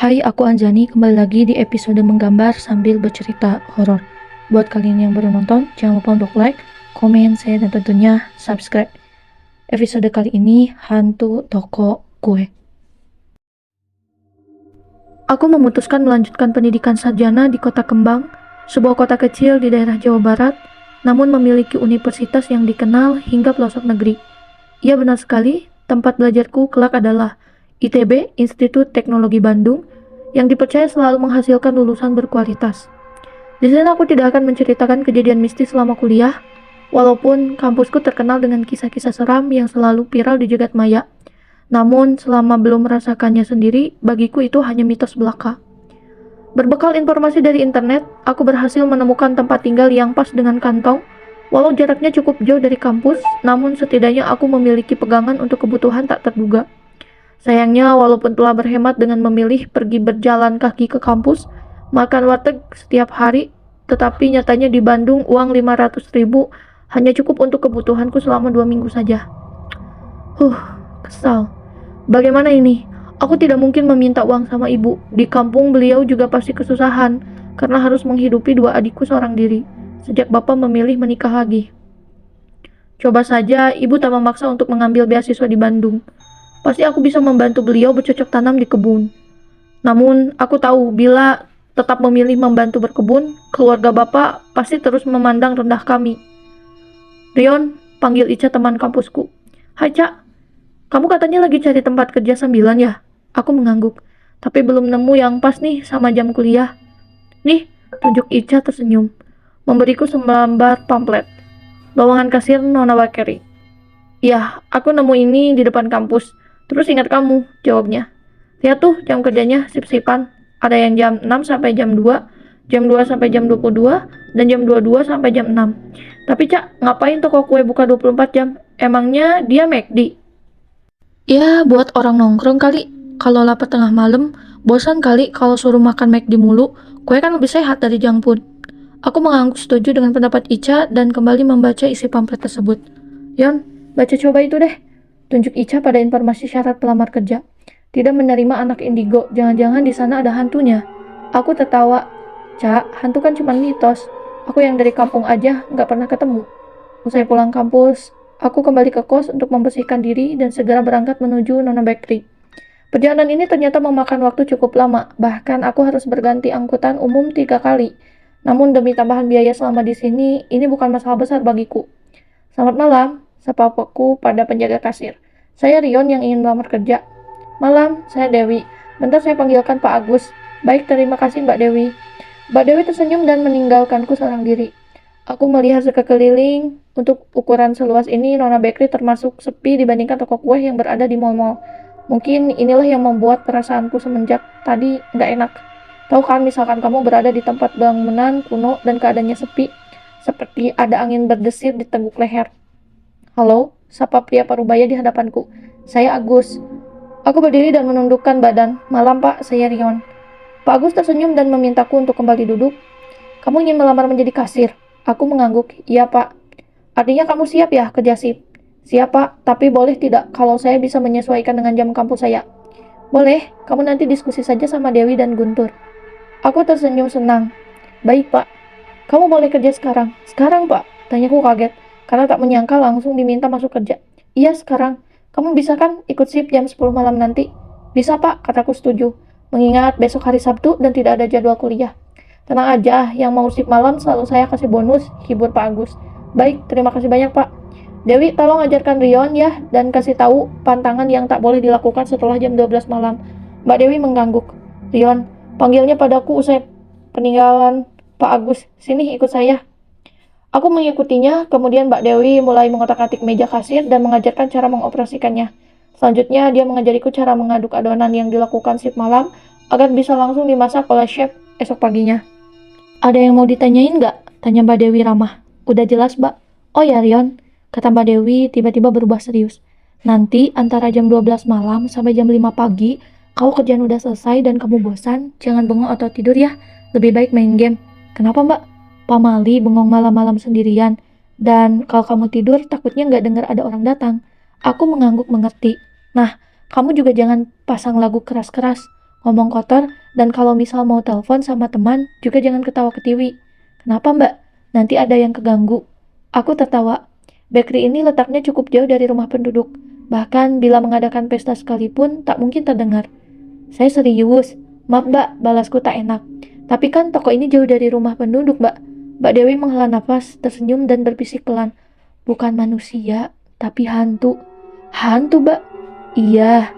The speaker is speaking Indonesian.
Hai, aku Anjani, kembali lagi di episode menggambar sambil bercerita horor. Buat kalian yang baru nonton, jangan lupa untuk like, komen, share, dan tentunya subscribe. Episode kali ini, hantu toko kue. Aku memutuskan melanjutkan pendidikan sarjana di Kota Kembang, sebuah kota kecil di daerah Jawa Barat, namun memiliki universitas yang dikenal hingga pelosok negeri. Iya, benar sekali, tempat belajarku kelak adalah ITB, Institut Teknologi Bandung, yang dipercaya selalu menghasilkan lulusan berkualitas. Di sini aku tidak akan menceritakan kejadian mistis selama kuliah, walaupun kampusku terkenal dengan kisah-kisah seram yang selalu viral di jagat maya. Namun, selama belum merasakannya sendiri, bagiku itu hanya mitos belaka. Berbekal informasi dari internet, aku berhasil menemukan tempat tinggal yang pas dengan kantong. Walau jaraknya cukup jauh dari kampus, namun setidaknya aku memiliki pegangan untuk kebutuhan tak terduga. Sayangnya, walaupun telah berhemat dengan memilih pergi berjalan kaki ke kampus, makan warteg setiap hari, tetapi nyatanya di Bandung uang 500.000 hanya cukup untuk kebutuhanku selama 2 minggu saja. Kesal. Bagaimana ini? Aku tidak mungkin meminta uang sama ibu. Di kampung beliau juga pasti kesusahan, karena harus menghidupi 2 adikku seorang diri, sejak bapak memilih menikah lagi. Coba saja ibu tak memaksa untuk mengambil beasiswa di Bandung. Pasti aku bisa membantu beliau bercocok tanam di kebun. Namun, aku tahu bila tetap memilih membantu berkebun, keluarga bapak pasti terus memandang rendah kami. Rion, panggil Ica teman kampusku. Hai Ca, kamu katanya lagi cari tempat kerja sambilan ya? Aku mengangguk, tapi belum nemu yang pas nih sama jam kuliah. Nih, tunjuk Ica tersenyum, memberiku selembar pamflet. Lowongan kasir Nona Bakeri. Ya, aku nemu ini di depan kampus. Terus ingat kamu, jawabnya. Lihat tuh jam kerjanya sip-sipan. Ada yang jam 6 sampai jam 2, jam 2 sampai jam 22, dan jam 22 sampai jam 6. Tapi Cak, ngapain toko kue buka 24 jam? Emangnya dia McD? Ya, buat orang nongkrong kali. Kalau lapar tengah malam, bosan kali kalau suruh makan McD mulu. Kue kan lebih sehat dari junk food. Aku mengangguk setuju dengan pendapat Ica dan kembali membaca isi pamflet tersebut. Yon, baca coba itu deh. Tunjuk Ica pada informasi syarat pelamar kerja. Tidak menerima anak indigo, jangan-jangan di sana ada hantunya. Aku tertawa. Cak, hantu kan cuma mitos. Aku yang dari kampung aja nggak pernah ketemu. Usai pulang kampus, aku kembali ke kos untuk membersihkan diri dan segera berangkat menuju Nona Bakery. Perjalanan ini ternyata memakan waktu cukup lama, bahkan aku harus berganti angkutan umum 3 kali. Namun demi tambahan biaya selama di sini, ini bukan masalah besar bagiku. Selamat malam, sapa aku pada penjaga kasir. Saya Rion yang ingin melamar kerja. Malam, saya Dewi. Bentar saya panggilkan Pak Agus. Baik, terima kasih Mbak Dewi. Mbak Dewi tersenyum dan meninggalkanku seorang diri. Aku melihat sekeliling. Untuk ukuran seluas ini, Nona Bakery termasuk sepi dibandingkan toko kue yang berada di mall-mall. Mungkin inilah yang membuat perasaanku semenjak tadi nggak enak. Tahu kan, misalkan kamu berada di tempat bangunan kuno dan keadaannya sepi, seperti ada angin berdesir di teguk leher. Halo, sapa pria parubaya di hadapanku. Saya Agus. Aku berdiri dan menundukkan badan. Malam Pak, saya Rion. Pak Agus tersenyum dan memintaku untuk kembali duduk. Kamu ingin melamar menjadi kasir? Aku mengangguk. Iya Pak. Artinya kamu siap ya kerja sip? Siap Pak, tapi boleh tidak kalau saya bisa menyesuaikan dengan jam kampus saya? Boleh, kamu nanti diskusi saja sama Dewi dan Guntur. Aku tersenyum senang. Baik Pak. Kamu boleh kerja sekarang. Sekarang Pak? Tanyaku kaget, karena tak menyangka langsung diminta masuk kerja. Iya sekarang. Kamu bisa kan ikut shift jam 10 malam nanti? Bisa Pak, kataku setuju. Mengingat besok hari Sabtu dan tidak ada jadwal kuliah. Tenang aja, yang mau shift malam selalu saya kasih bonus, hibur Pak Agus. Baik, terima kasih banyak Pak. Dewi, tolong ajarkan Rion ya, dan kasih tahu pantangan yang tak boleh dilakukan setelah jam 12 malam. Mbak Dewi mengangguk. Rion, panggilnya padaku usai peninggalan Pak Agus. Sini ikut saya. Aku mengikutinya, kemudian Mbak Dewi mulai mengotak-atik meja kasir dan mengajarkan cara mengoperasikannya. Selanjutnya, dia mengajariku cara mengaduk adonan yang dilakukan shift malam agar bisa langsung dimasak oleh chef esok paginya. Ada yang mau ditanyain nggak? Tanya Mbak Dewi ramah. Udah jelas, Mbak. Oh ya, Rion, kata Mbak Dewi tiba-tiba berubah serius. Nanti antara jam 12 malam sampai jam 5 pagi, kalau kerjaan udah selesai dan kamu bosan, jangan bengong atau tidur ya. Lebih baik main game. Kenapa, Mbak? Pamali bengong malam-malam sendirian, dan kalau kamu tidur takutnya nggak dengar ada orang datang. Aku mengangguk mengerti. Nah, kamu juga jangan pasang lagu keras-keras. ngomong kotor, dan kalau misal mau telepon sama teman, juga jangan ketawa-ketiwi. Kenapa mbak? Nanti ada yang keganggu. Aku tertawa. Bakery ini letaknya cukup jauh dari rumah penduduk. Bahkan bila mengadakan pesta sekalipun, tak mungkin terdengar. Saya serius. Maaf mbak, balasku tak enak. Tapi kan toko ini jauh dari rumah penduduk mbak. Mbak Dewi menghela nafas, tersenyum dan berbisik pelan. Bukan manusia, tapi hantu. Hantu mbak? Iya,